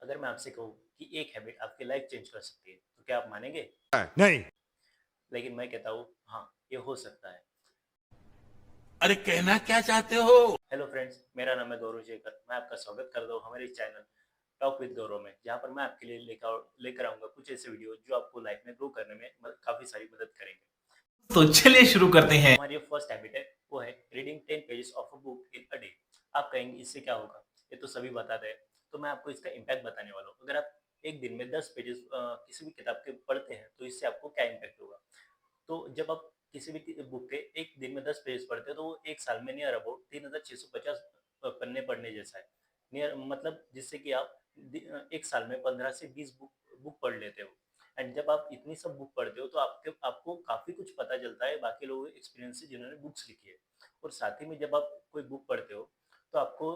अगर मैं आपसे कहूँ कि एक हैबिट आपकी लाइफ चेंज कर सकती है, तो क्या आप मानेंगे? नहीं। लेकिन मैं कहता हूँ हाँ, ये हो सकता है। अरे कहना क्या चाहते हो? हेलो फ्रेंड्स, मेरा नाम है गौरव शेखर। मैं आपका स्वागत करता हूँ हमारे चैनल टॉक विद गौरव में, जहाँ पर मैं आपके लिए लेकर आऊँगा कुछ ऐसे वीडियो जो आपको लाइफ में ग्रो करने में काफ़ी सारी मदद करेंगे। तो चलिए शुरू करते हैं। हमारी जो फर्स्ट हैबिट है वो है reading 10 pages of a book in a day. आप कहेंगे इससे क्या होगा, ये तो सभी बताते हैं। तो मैं आपको इसका इम्पैक्ट बताने वाला हूँ। अगर आप एक दिन में 10 पेजेस किसी भी किताब के पढ़ते हैं तो इससे आपको क्या इम्पैक्ट होगा। तो जब आप किसी भी बुक के एक दिन में 10 पेज पढ़ते हो तो वो एक साल में नियर अबाउट 3650 पन्ने पढ़ने जैसा है। नियर मतलब जिससे कि आप एक साल में 15 से 20 बुक बुक पढ़ लेते हो। एंड जब आप इतनी सब बुक पढ़ते हो तो आपको काफ़ी कुछ पता चलता है बाकी लोगों के एक्सपीरियंस से जिन्होंने बुक्स लिखी है। और साथ ही में जब आप कोई बुक पढ़ते हो तो आपको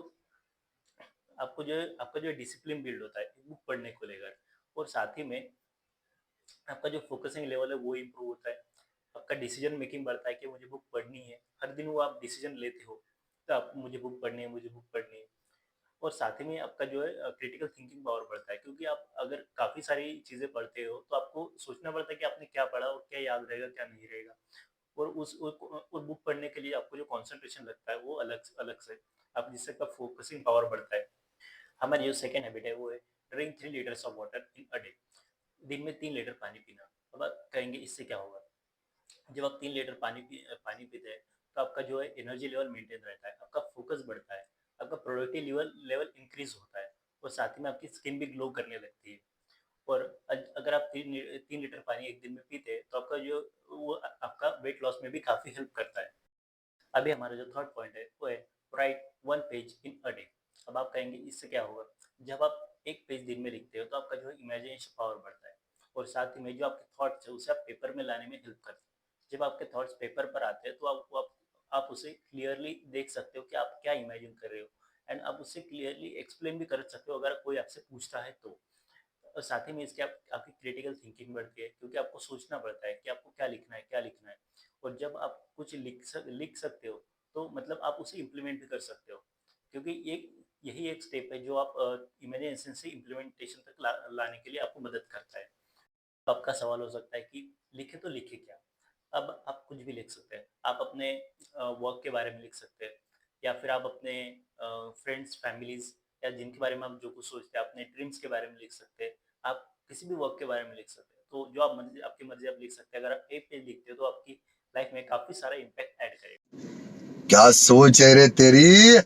आपका जो डिसिप्लिन बिल्ड होता है बुक पढ़ने को लेकर। और साथ ही में आपका जो फोकसिंग लेवल है वो इम्प्रूव होता है। आपका डिसीजन मेकिंग बढ़ता है कि मुझे बुक पढ़नी है। हर दिन वो आप डिसीजन लेते हो तो आप मुझे बुक पढ़नी है, मुझे बुक पढ़नी है। और साथ ही में आपका जो है क्रिटिकल थिंकिंग पावर बढ़ता है, क्योंकि आप अगर काफ़ी सारी चीज़ें पढ़ते हो तो आपको सोचना पड़ता है कि आपने क्या पढ़ा और क्या याद रहेगा क्या नहीं रहेगा। और उस बुक पढ़ने के लिए आपको जो कंसंट्रेशन लगता है वो अलग अलग से आप जिससे आपका फोकसिंग पावर बढ़ता है। हमारी जो सेकंड हैबिट है वो है drink 3 litres of water in a day. दिन में 3 लीटर पानी पीना। अब आप कहेंगे इससे क्या होगा। जब आप 3 लीटर पानी पीते हैं तो आपका जो है एनर्जी लेवल मेंटेन रहता है, आपका फोकस बढ़ता है, आपका प्रोडक्टिव लेवल लेवल इंक्रीज होता है। और साथ ही में आपकी स्किन भी ग्लो करने लगती है। और अगर आप 3 लीटर पानी एक दिन में पीते हैं तो आपका जो वो आपका वेट लॉस में भी काफ़ी हेल्प करता है। अभी हमारा जो थर्ड पॉइंट है वो है right 1 page in a day. अब आप कहेंगे इससे क्या होगा। जब आप एक पेज दिन में लिखते हो तो आपका जो है इमेजिनेशन पावर बढ़ता है। और साथ ही में जो आपके थॉट्स है उसे आप पेपर में लाने में हेल्प करते हैं। जब आपके थॉट्स पेपर पर आते हैं तो आप उसे क्लियरली देख सकते हो कि आप क्या इमेजिन कर रहे हो। एंड आप उससे क्लियरली एक्सप्लेन भी कर सकते हो अगर कोई आपसे पूछता है तो। और साथ ही में इसके आपकी क्रिटिकल थिंकिंग बढ़ती है, क्योंकि आपको सोचना पड़ता है कि आपको क्या लिखना है क्या लिखना है। और जब आप कुछ लिख सकते हो तो मतलब आप उसे इम्प्लीमेंट भी कर सकते हो, क्योंकि यही एक स्टेप है जो आप इमेजिनेशन से इम्प्लीमेंटेशन तक लाने के लिए आपको मदद करता है। तो आपका सवाल हो सकता है कि लिखे तो लिखे क्या। अब आप कुछ भी लिख सकते हैं। आप अपने वर्क के बारे में लिख सकते हैं, या फिर आप अपने फ्रेंड्स फैमिलीज या जिनके बारे में आप जो कुछ सोचते हैं अपने ड्रीम्स के बारे में लिख सकते हैं। आप किसी भी वर्क के बारे में लिख सकते हैं। तो जो आपकी मर्जी आप लिख सकते हैं। अगर आप एक पेज लिखते हो तो आपकी लाइफ में काफ़ी सारा इम्पैक्ट ऐड करेगा। क्या सोच है रे तेरी,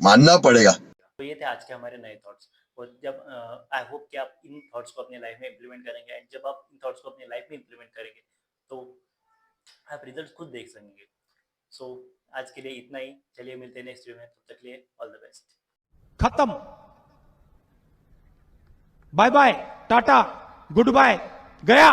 मानना पड़ेगा। तो ये थे आज के हमारे नए थॉट्स। और जब आई होप कि आप इन थॉट्स को अपने लाइफ में इम्प्लीमेंट करेंगे। एंड जब आप इन थॉट्स को अपनी लाइफ में इम्प्लीमेंट करेंगे तो आप रिजल्ट खुद देख सकेंगे। सो आज के लिए इतना ही। चलिए मिलते हैं नेक्स्ट वीडियो में, तब तक के लिए ऑल द बेस्ट। खत्म। Bye bye, tata, goodbye, गया।